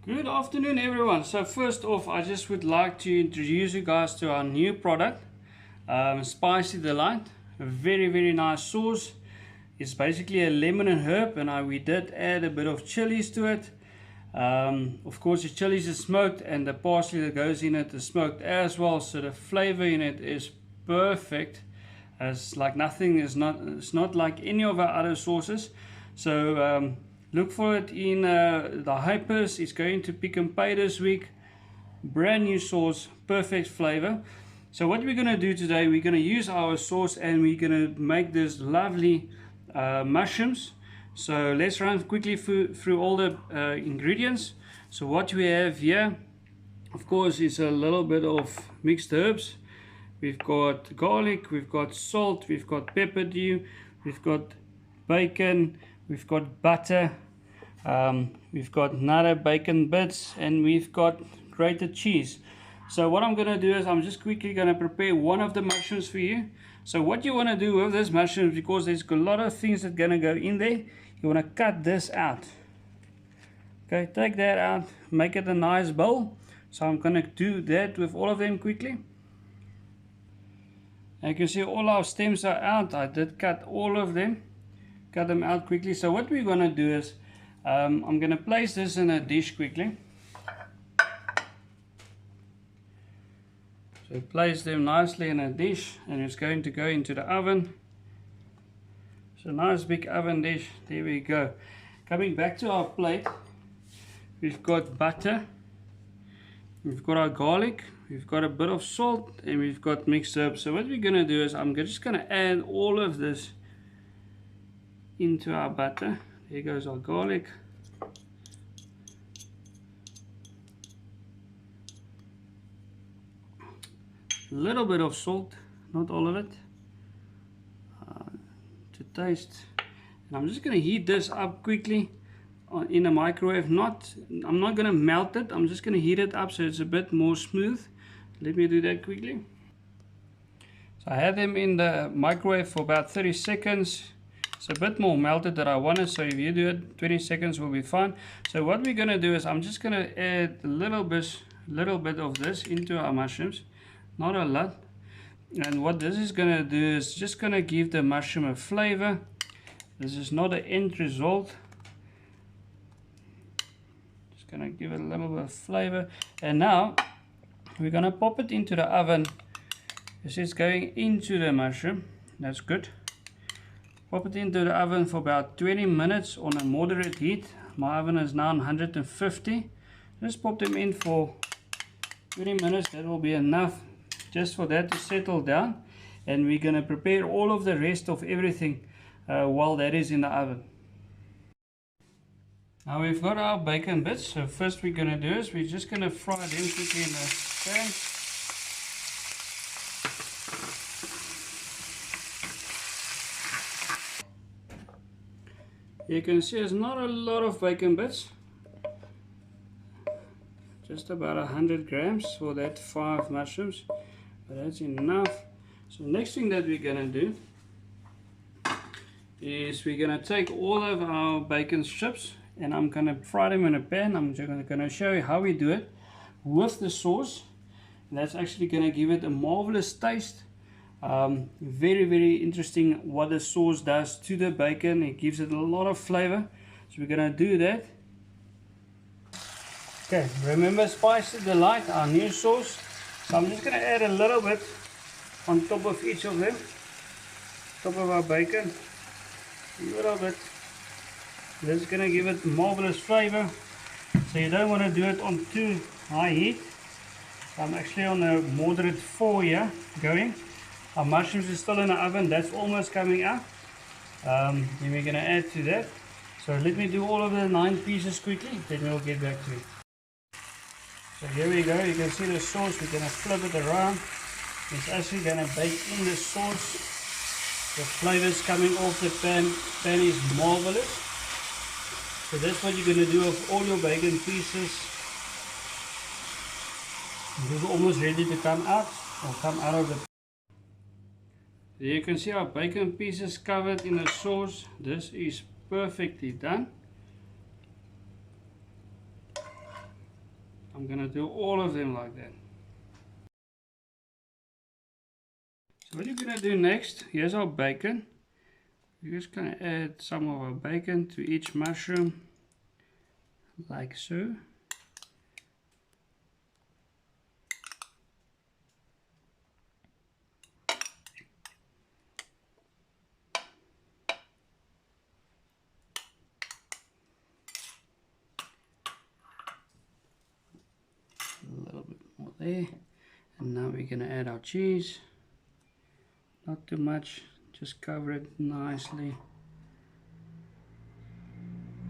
Good afternoon everyone. So first off, I just would like to introduce you guys to our new product, Spicy Delight. A very nice sauce. It's basically a lemon and herb, and we did add a bit of chilies to it. Of course the chilies is smoked and the parsley that goes in it is smoked as well, so the flavor in it is perfect. It's like nothing, it's not like any of our other sauces. So look for it in the Hypers. It's going to Pick and Pay this week. Brand new sauce, perfect flavor. So what we're going to do today, we're going to use our sauce and we're going to make this lovely mushrooms. So let's run quickly through all the ingredients. So what we have here, of course, is a little bit of mixed herbs. We've got garlic, we've got salt, we've got pepper dew, we've got bacon, we've got butter, we've got another bacon bits, and we've got grated cheese. So what I'm going to do is I'm just quickly going to prepare one of the mushrooms for you. So what you want to do with this mushroom, because there's a lot of things that are going to go in there, you want to cut this out. Okay, take that out, make it a nice bowl. So I'm going to do that with all of them quickly. And you can see all our stems are out. I did cut all of them, cut them out quickly. So what we're going to do is I'm going to place this in a dish quickly. So place them nicely in a dish, and it's going to go into the oven. So nice big oven dish. There we go. Coming back to our plate, we've got butter, we've got our garlic, we've got a bit of salt, and we've got mixed herbs. So what we're going to do is I'm just going to add all of this into our butter. There goes our garlic. A little bit of salt, not all of it, to taste. And I'm just going to heat this up quickly in the microwave. I'm not going to melt it, I'm just going to heat it up so it's a bit more smooth. Let me do that quickly. So I had them in the microwave for about 30 seconds. It's a bit more melted than I wanted, so if you do it 20 seconds will be fine. So what we're going to do is I'm just going to add a little bit of this into our mushrooms, not a lot. And what this is going to do is just going to give the mushroom a flavor. This is not an end result. Just going to give it a little bit of flavor. And now we're going to pop it into the oven. This is going into the mushroom. That's good. Pop it into the oven for about 20 minutes on a moderate heat. My oven is now on 150. Just pop them in for 20 minutes. That will be enough just for that to settle down. And we're going to prepare all of the rest of everything while that is in the oven. Now we've got our bacon bits. So first we're going to do is we're just going to fry them quickly in the pan. You can see there's not a lot of bacon bits, just about 100 grams for that 5 mushrooms, but that's enough. So next thing that we're gonna do is we're gonna take all of our bacon strips and I'm gonna fry them in a pan. I'm just gonna show you how we do it with the sauce. And that's actually gonna give it a marvelous taste. Very interesting what the sauce does to the bacon. It gives it a lot of flavor, so we're gonna do that. Okay, remember Spicy Delight, our new sauce. So I'm just gonna add a little bit on top of each of them, top of our bacon, a little bit. This is gonna give it marvelous flavor, so you don't want to do it on too high heat. So I'm actually on a moderate 4 here going. Our mushrooms is still in the oven, that's almost coming out. Then we're going to add to that. So let me do all of the 9 pieces quickly, then we'll get back to it. So here we go, you can see the sauce, we're going to flip it around. It's actually going to bake in the sauce. The flavors coming off the pan is marvelous. So that's what you're going to do with all your bacon pieces. This is almost ready to come out, or come out of the. There you can see our bacon pieces covered in the sauce. This is perfectly done. I'm gonna do all of them like that. So what you're gonna do next, here's our bacon. We're just gonna add some of our bacon to each mushroom, like so. A little bit more there. And now we're gonna add our cheese. Not too much, just cover it nicely.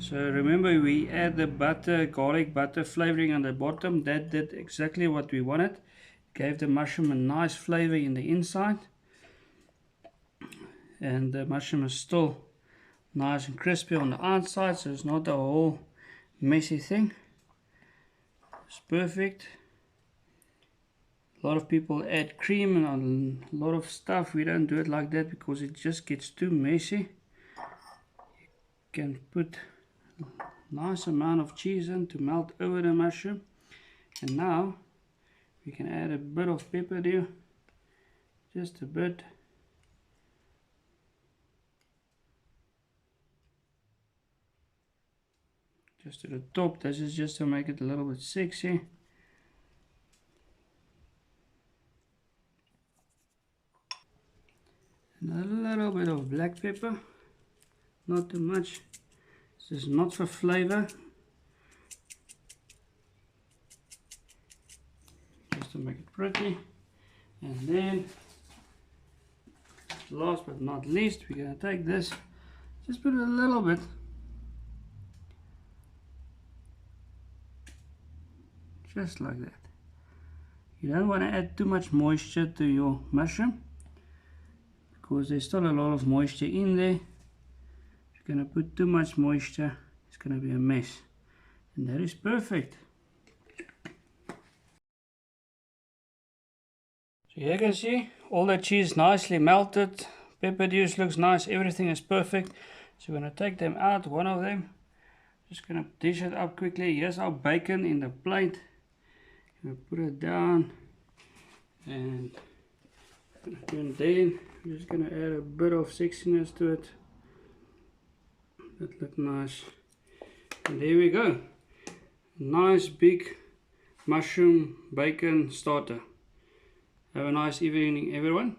So remember, we add the butter, garlic butter flavoring on the bottom. That did exactly what we wanted. Gave the mushroom a nice flavor in the inside. And the mushroom is still nice and crispy on the outside, so it's not a whole messy thing. It's perfect. A lot of people add cream and a lot of stuff. We don't do it like that because it just gets too messy. You can put a nice amount of cheese in to melt over the mushroom. And now we can add a bit of pepper there, just a bit. Just to the top. This is just to make it a little bit sexy. And a little bit of black pepper, not too much. This is not for flavor, just to make it pretty. And then last but not least, we're gonna take this, just put a little bit, just like that. You don't want to add too much moisture to your mushroom because there's still a lot of moisture in there. If you're going to put too much moisture, it's going to be a mess. And that is perfect. So here you can see all the cheese nicely melted. Pepper juice looks nice. Everything is perfect. So we're going to take them out, one of them. Just going to dish it up quickly. Here's our bacon in the plate. We'll put it down. And then we're just going to add a bit of sexiness to it. That looks nice. And there we go. Nice big mushroom bacon starter. Have a nice evening, everyone.